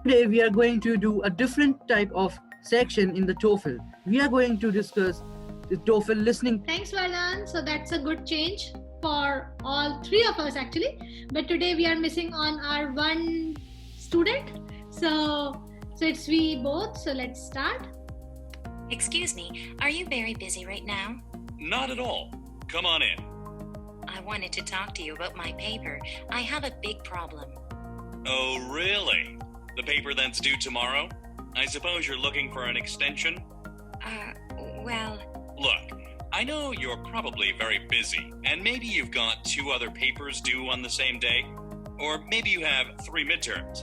Today we are going to do a different type of section in the TOEFL. We are going to discuss the TOEFL listening. Thanks, Vardan. So that's a good change for all three of us actually. But today we are missing on our one student. So it's we both. So let's start. Excuse me, are you very busy right now? Not at all. Come on in. I wanted to talk to you about my paper. I have a big problem. Oh, really? The paper that's due tomorrow? I suppose you're looking for an extension? Well... Look, I know you're probably very busy, and maybe you've got 2 other papers due on the same day. Or maybe you have 3 midterms.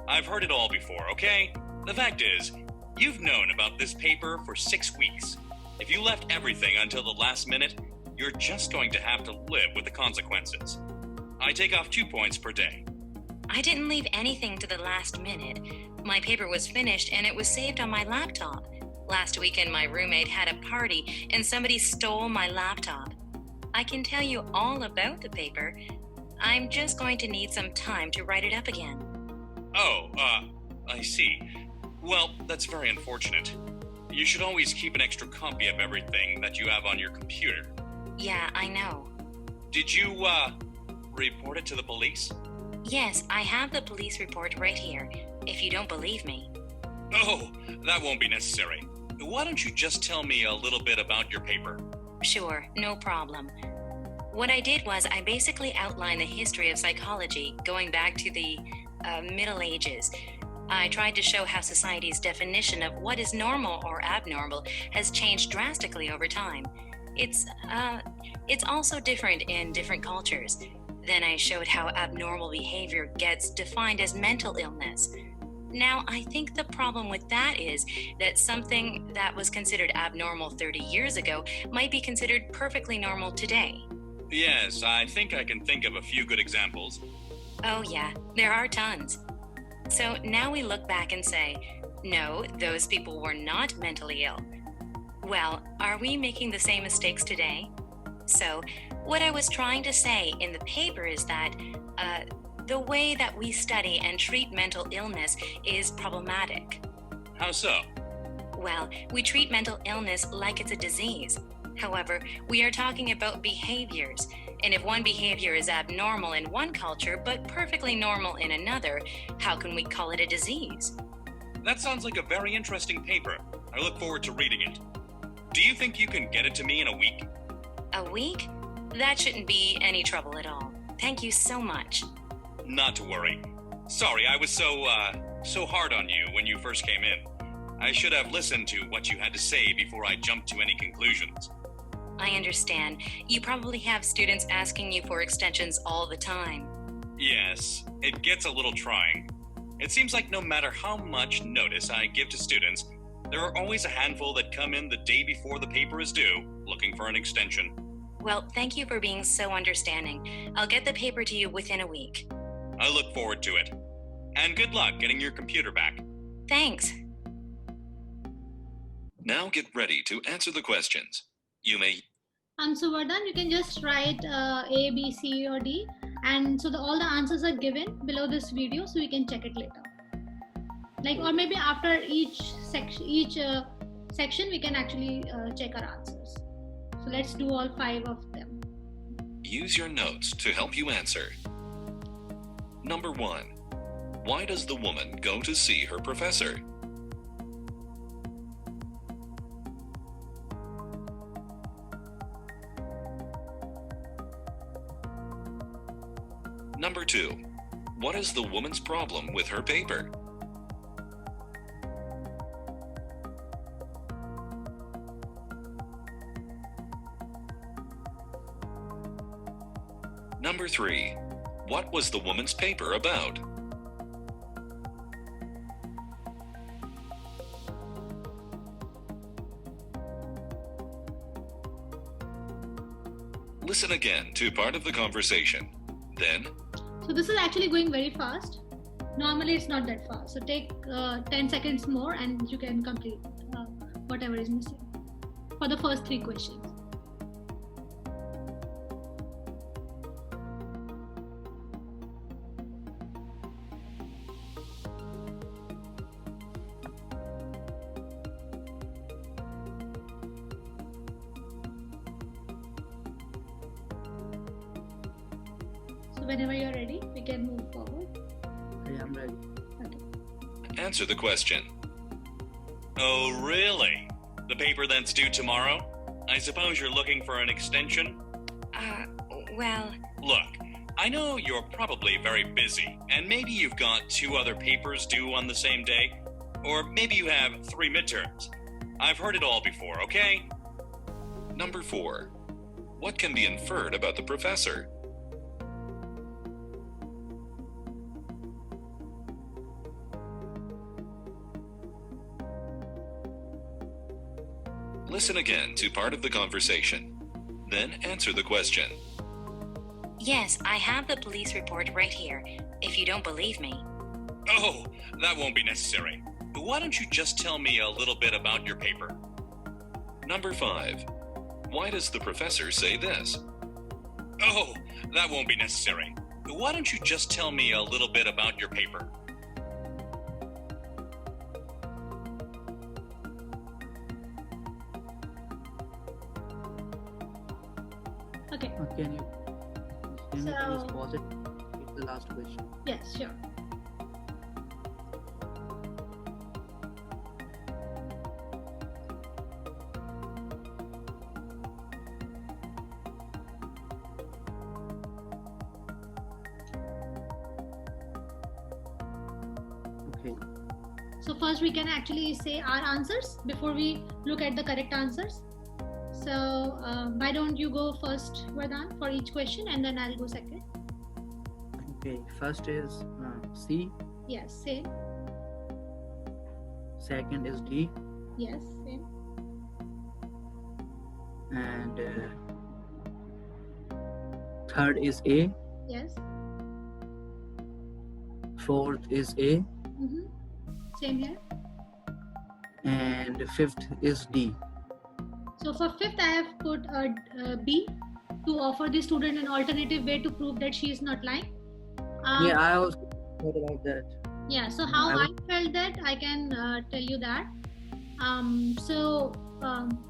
I've heard it all before, okay? The fact is, you've known about this paper for 6 weeks. If you left everything until the last minute, you're just going to have to live with the consequences. I take off 2 points per day. I didn't leave anything to the last minute. My paper was finished and it was saved on my laptop. Last weekend my roommate had a party and somebody stole my laptop. I can tell you all about the paper. I'm just going to need some time to write it up again. Oh, I see. Well, that's very unfortunate. You should always keep an extra copy of everything that you have on your computer. Yeah, I know. Did you, report it to the police? Yes, I have the police report right here, if you don't believe me. Oh, that won't be necessary. Why don't you just tell me a little bit about your paper? Sure, no problem. What I did was I basically outlined the history of psychology going back to the Middle Ages. I tried to show how society's definition of what is normal or abnormal has changed drastically over time. It's also different in different cultures. Then I showed how abnormal behavior gets defined as mental illness. Now, I think the problem with that is that something that was considered abnormal 30 years ago might be considered perfectly normal today. Yes, I think I can think of a few good examples. Oh yeah, there are tons. So now we look back and say, no, those people were not mentally ill. Well, are we making the same mistakes today? So, what I was trying to say in the paper is that the way that we study and treat mental illness is problematic. How so? Well, we treat mental illness like it's a disease. However, we are talking about behaviors, and if one behavior is abnormal in one culture but perfectly normal in another, how can we call it a disease? That sounds like a very interesting paper. I look forward to reading it. Do you think you can get it to me in a week? A week? That shouldn't be any trouble at all. Thank you so much. Not to worry. Sorry, I was so hard on you when you first came in. I should have listened to what you had to say before I jumped to any conclusions. I understand. You probably have students asking you for extensions all the time. Yes, it gets a little trying. It seems like no matter how much notice I give to students, there are always a handful that come in the day before the paper is due, looking for an extension. Well, thank you for being so understanding. I'll get the paper to you within a week. I look forward to it. And good luck getting your computer back. Thanks. Now get ready to answer the questions. You may... So Vardan, you can just write A, B, C, or D. And so all the answers are given below this video, so we can check it later. Or maybe after each section, we can actually check our answers. So let's do all 5 of them. Use your notes to help you answer. Number 1. Why does the woman go to see her professor? Number 2. What is the woman's problem with her paper? Number 3. What was the woman's paper about? Listen again to part of the conversation. Then, so this is actually going very fast. Normally it's not that fast. So take 10 seconds more and you can complete whatever is missing for the first 3 questions. whenever you're ready, we can move forward. Okay, I'm ready. Answer the question. Oh, really? The paper that's due tomorrow? I suppose you're looking for an extension? Well, Look, I know you're probably very busy, and maybe you've got 2 other papers due on the same day, or maybe you have 3 midterms. I've heard it all before, okay? Number 4. What can be inferred about the professor? Listen again to part of the conversation. Then answer the question. yes, I have the police report right here, if you don't believe me. Oh, that won't be necessary. Why don't you just tell me a little bit about your paper? Number 5. Why does the professor say this? Oh, that won't be necessary. Why don't you just tell me a little bit about your paper? Okay. Can you please So- pause it? It's the last question. Yes, sure. Okay. So first we can actually say our answers before we look at the correct answers. So why don't you go first, Vardhan, for each question, and then I'll go second. Okay. First is C. Yes, same. Second is D. Yes, same. And third is A. Yes. Fourth is A. Mm-hmm. Same here. And fifth is D. So for fifth, I have put B, to offer the student an alternative way to prove that she is not lying. Yeah, I also thought about that. Yeah, so how I I felt that, I can tell you that.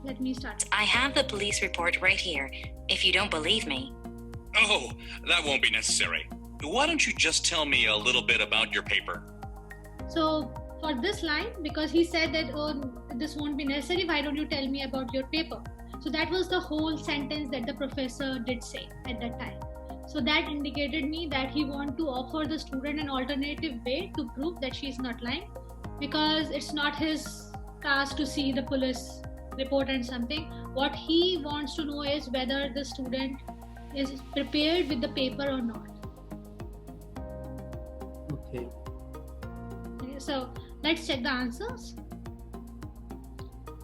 Let me start. I have the police report right here, if you don't believe me. Oh, that won't be necessary. Why don't you just tell me a little bit about your paper? So for this line, because he said that, oh, this won't be necessary, why don't you tell me about your paper? So that was the whole sentence that the professor did say at that time. So that indicated me that he want to offer the student an alternative way to prove that she is not lying, because it's not his task to see the police report and something. What he wants to know is whether the student is prepared with the paper or not. Okay. Okay, so let's check the answers.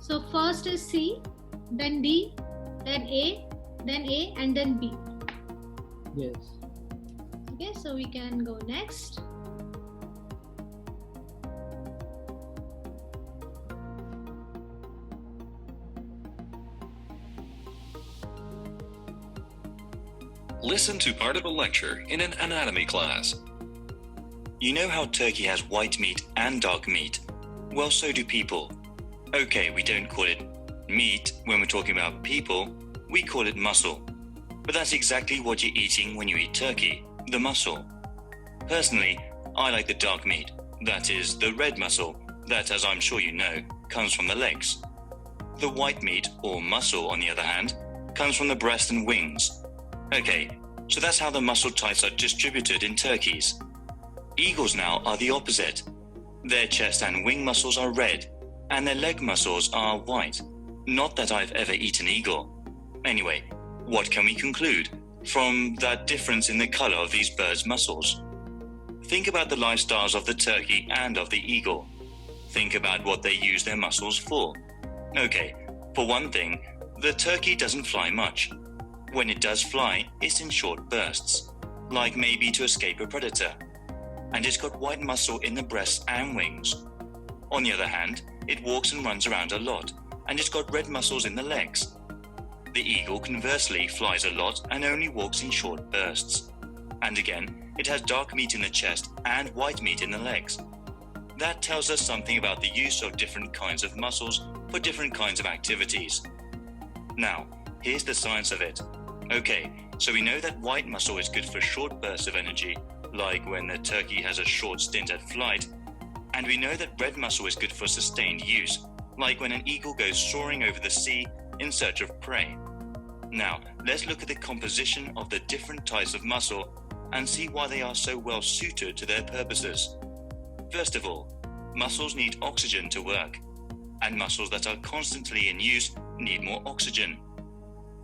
So first is C, then D, then A, and then B. Yes. Okay, so we can go next. Listen to part of a lecture in an anatomy class. You know how turkey has white meat and dark meat? Well, so do people. Okay, we don't call it meat when we're talking about people, we call it muscle. But that's exactly what you're eating when you eat turkey, the muscle. Personally, I like the dark meat, that is, the red muscle, that, as I'm sure you know, comes from the legs. The white meat, or muscle, on the other hand, comes from the breast and wings. Okay, so that's how the muscle types are distributed in turkeys. Eagles now are the opposite. Their chest and wing muscles are red, and their leg muscles are white. Not that I've ever eaten eagle. Anyway, what can we conclude from that difference in the color of these birds' muscles? Think about the lifestyles of the turkey and of the eagle. Think about what they use their muscles for. Okay, for one thing, the turkey doesn't fly much. When it does fly, it's in short bursts, like maybe to escape a predator. And it's got white muscle in the breasts and wings. On the other hand, it walks and runs around a lot, and it's got red muscles in the legs. The eagle, conversely, flies a lot and only walks in short bursts. And again, it has dark meat in the chest and white meat in the legs. That tells us something about the use of different kinds of muscles for different kinds of activities. Now, here's the science of it. Okay, So we know that white muscle is good for short bursts of energy, like when the turkey has a short stint at flight, and we know that red muscle is good for sustained use, like when an eagle goes soaring over the sea in search of prey. Now, let's look at the composition of the different types of muscle and see why they are so well suited to their purposes. First of all, muscles need oxygen to work, and muscles that are constantly in use need more oxygen.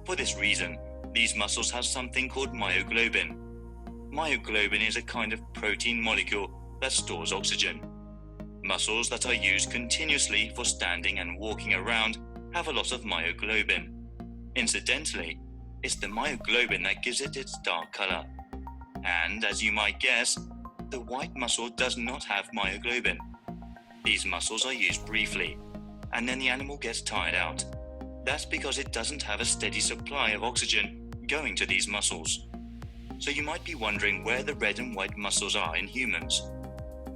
For this reason, these muscles have something called myoglobin. Myoglobin is a kind of protein molecule that stores oxygen. Muscles that are used continuously for standing and walking around have a lot of myoglobin. Incidentally, it's the myoglobin that gives it its dark color. And as you might guess, the white muscle does not have myoglobin. These muscles are used briefly, and then the animal gets tired out. That's because it doesn't have a steady supply of oxygen going to these muscles. So you might be wondering where the red and white muscles are in humans.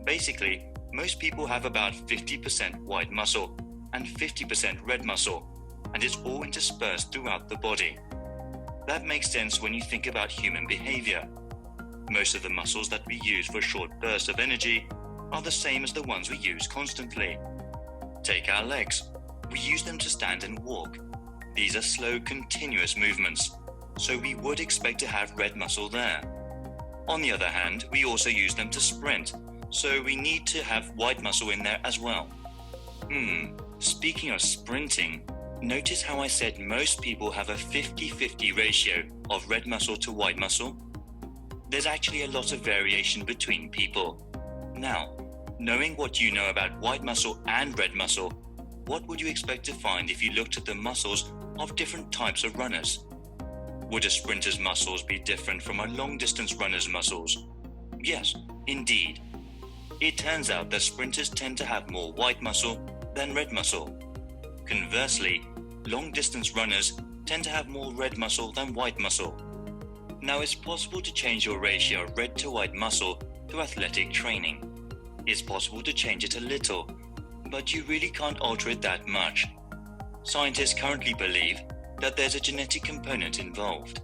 Basically, most people have about 50% white muscle and 50% red muscle, and it's all interspersed throughout the body. That makes sense when you think about human behavior. Most of the muscles that we use for short bursts of energy are the same as the ones we use constantly. Take our legs. We use them to stand and walk. These are slow, continuous movements, so we would expect to have red muscle there. On the other hand, we also use them to sprint, so we need to have white muscle in there as well. Speaking of sprinting, notice how I said most people have a 50-50 ratio of red muscle to white muscle? There's actually a lot of variation between people. Now, knowing what you know about white muscle and red muscle, what would you expect to find if you looked at the muscles of different types of runners? Would a sprinter's muscles be different from a long-distance runner's muscles? Yes, indeed. It turns out that sprinters tend to have more white muscle than red muscle. Conversely, long-distance runners tend to have more red muscle than white muscle. Now, it's possible to change your ratio of red to white muscle through athletic training. It's possible to change it a little, but you really can't alter it that much. Scientists currently believe that there's a genetic component involved.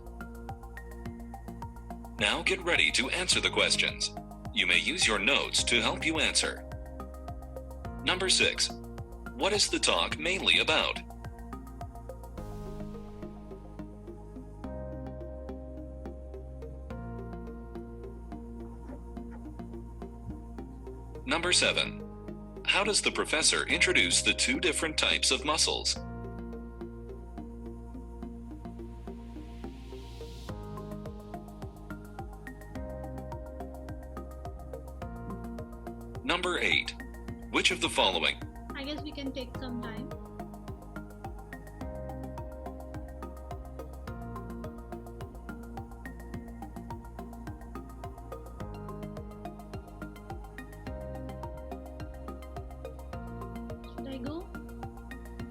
Now get ready to answer the questions. You may use your notes to help you answer. Number 6. What is the talk mainly about? Number 7. How does the professor introduce the two different types of muscles? Number 8. Which of the following? I guess we can take some time. Should I go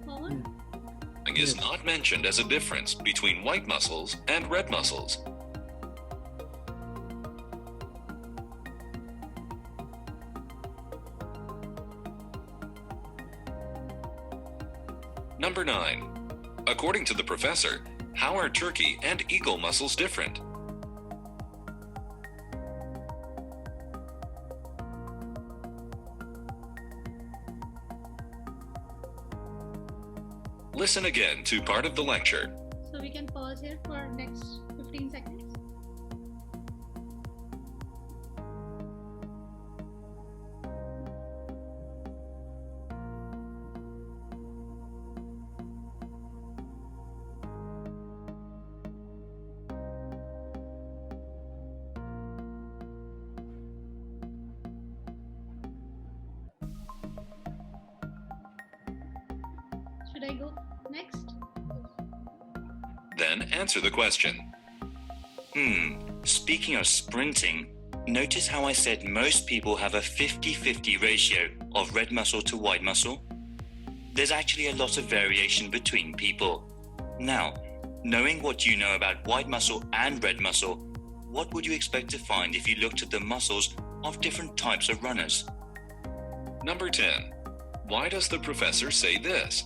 forward? Is not mentioned as a difference between white muscles and red muscles. Number 9. According to the professor, how are turkey and eagle muscles different? Listen again to part of the lecture. So we can pause here for next 15 seconds. Should I go next? Then answer the question. Speaking of sprinting, notice how I said most people have a 50-50 ratio of red muscle to white muscle? There's actually a lot of variation between people. Now, knowing what you know about white muscle and red muscle, what would you expect to find if you looked at the muscles of different types of runners? Number 10. Why does the professor say this?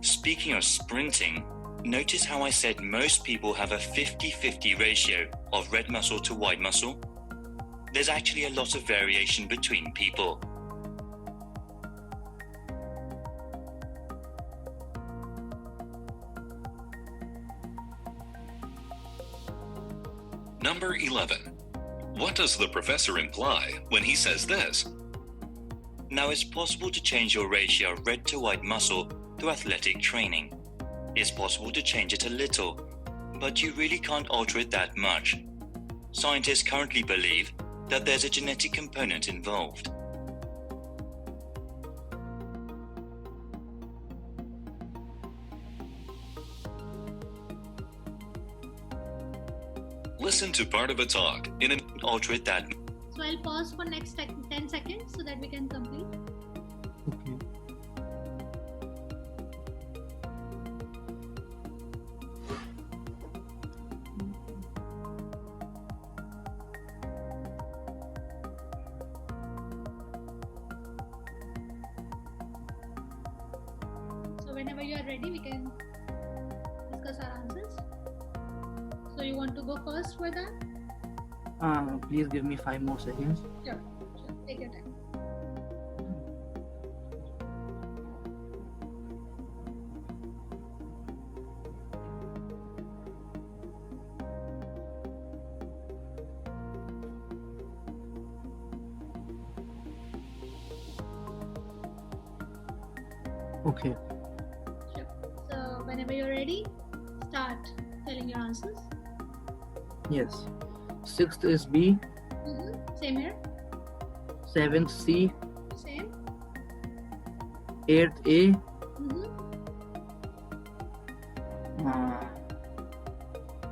Speaking of sprinting, Notice how I said most people have a 50-50 ratio of red muscle to white muscle? There's actually a lot of variation between people. Number 11. What does the professor imply when he says this? Now it's possible to change your ratio of red to white muscle through athletic training. It's possible to change it a little, but you really can't alter it that much. Scientists currently believe that there's a genetic component involved. Listen to part of a talk in an Alter it that So I'll pause for next 10 seconds so that we can complete. Okay. So whenever you are ready, we can discuss our answers. So you want to go first for that? Please give me 5 more seconds. Sure. Take your time. Okay. Sure. So whenever you're ready, start telling your answers. Yes. 6th is B, Same here. 7th C, Same. 8th A.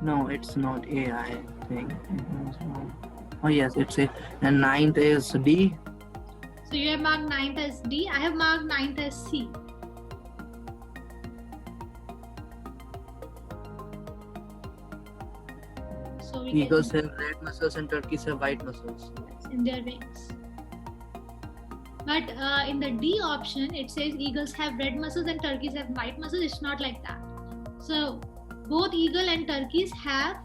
No, it's not A, I think. Oh yes, it's A. And 9th is D. So you have marked 9th as D. I have marked 9th as C. So we Eagles can have red muscles and turkeys have white muscles. in their wings. But in the D option, it says eagles have red muscles and turkeys have white muscles. It's not like that. So both eagle and turkeys have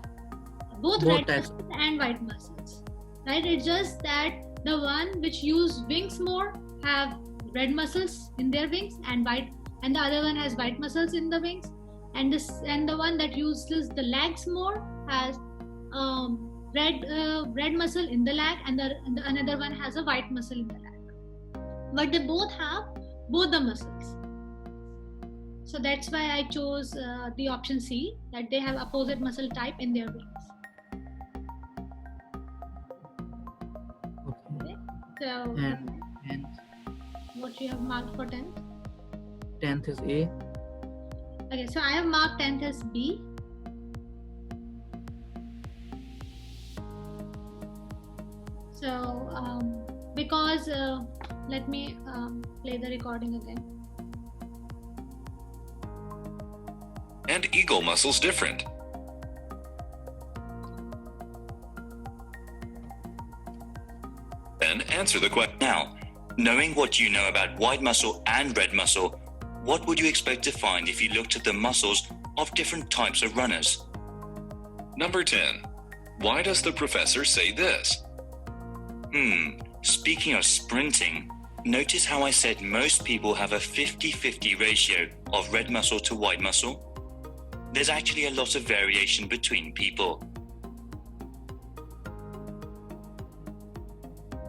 both red types. muscles and white muscles, right? It's just that the one which use wings more have red muscles in their wings and white, and the other one has white muscles in the wings, and the one that uses the legs more has red muscle in the leg, and the another one has a white muscle in the leg. But they both have both the muscles. So that's why I chose the option C, that they have opposite muscle type in their wings. Okay. So And what you have marked for 10th? 10th is A. Okay, so I have marked 10th as B. So because let me play the recording again. and eagle muscles different? Then answer the question. Now, knowing what you know about white muscle and red muscle, what would you expect to find if you looked at the muscles of different types of runners? Number 10. Why does the professor say this? Speaking of sprinting, notice how I said most people have a 50-50 ratio of red muscle to white muscle? There's actually a lot of variation between people.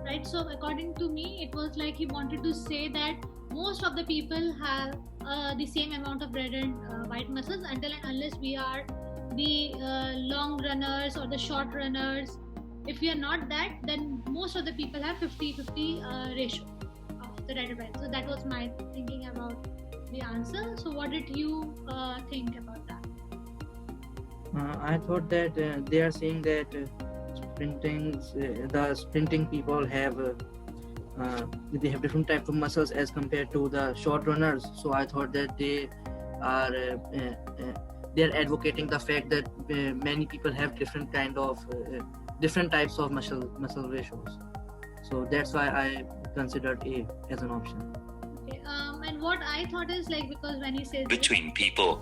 Right, so according to me, it was like he wanted to say that most of the people have the same amount of red and white muscles until and unless we are the long runners or the short runners. If we are not that, then most of the people have 50-50 ratio of the red and white. So that was my thinking about the answer. So what did you think about that? I thought that they are saying that the sprinting people have they have different types of muscles as compared to the short runners. So I thought that they are advocating the fact that many people have different types of muscle ratios. So that's why I considered A as an option. Okay, and what I thought is like, because when he says Between people.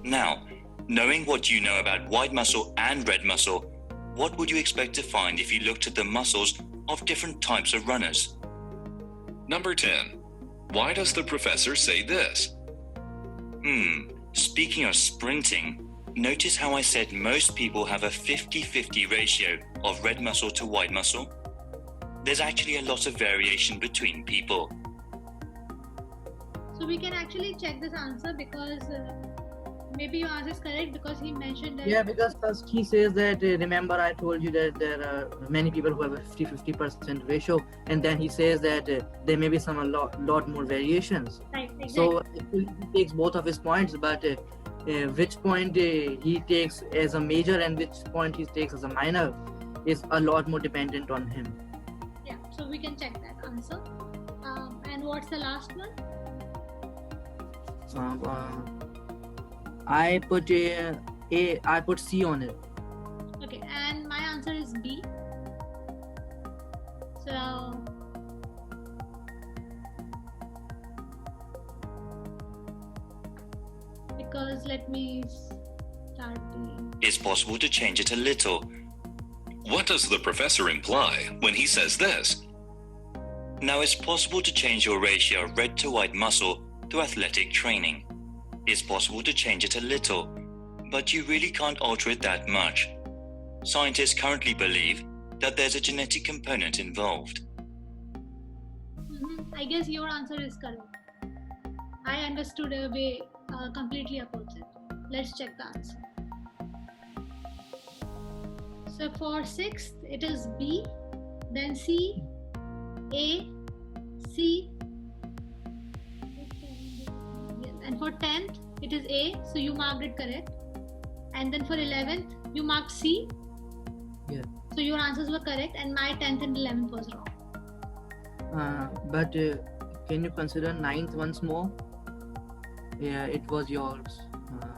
Now, Knowing what you know about white muscle and red muscle, what would you expect to find if you looked at the muscles of different types of runners? Number 10. Why does the professor say this? Speaking of sprinting, notice how I said most people have a 50-50 ratio of red muscle to white muscle? There's actually a lot of variation between people. So we can actually check this answer because maybe your answer is correct because he mentioned that. Yeah, because first he says that, remember I told you that there are many people who have a 50-50% ratio, and then he says that there may be a lot more variations. Right, exactly. So he takes both of his points, but which point he takes as a major and which point he takes as a minor is a lot more dependent on him. Yeah, so we can check that answer. And what's the last one? I put I put C on it. Okay, and my answer is B. So because let me start the. It's possible to change it a little. What does the professor imply when he says this? Now it's possible to change your ratio of red to white muscle through athletic training. It's possible to change it a little, but you really can't alter it that much. Scientists currently believe that there's a genetic component involved. I guess your answer is correct. I understood a way completely opposite. Let's check the answer. So for 6th, it is B, then C, A, C, and for 10th, it is A, so you marked it correct. And then for 11th, you marked C. Yeah. So your answers were correct, and my 10th and 11th was wrong. But can you consider 9th once more? Yeah, it was yours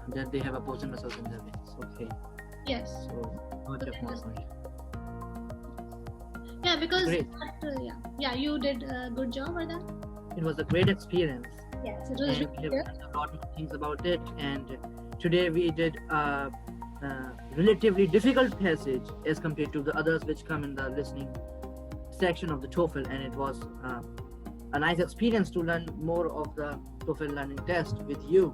that they have opposing muscles in their veins. Okay. Yes. So not your point. Yeah, because Great. yeah, you did a good job with that. It was a great experience. Yes, it was And really we have good. learned a lot of things about it. And today we did a relatively difficult passage as compared to the others which come in the listening section of the TOEFL, and it was a nice experience to learn more of the TOEFL learning test with you.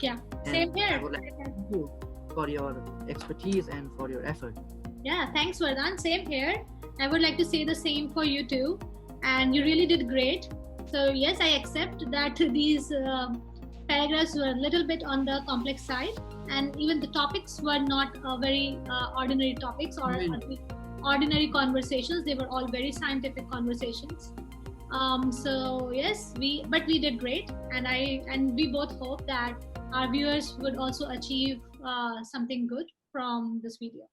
Yeah, And same I here. would like to thank you for your expertise and for your effort. Yeah, thanks, Vardhan. Same here. I would like to say the same for you too. And you really did great. So yes, I accept that these paragraphs were a little bit on the complex side, and even the topics were not very ordinary topics or ordinary conversations. They were all very scientific conversations. So yes, we did great, and we both hope that our viewers would also achieve something good from this video.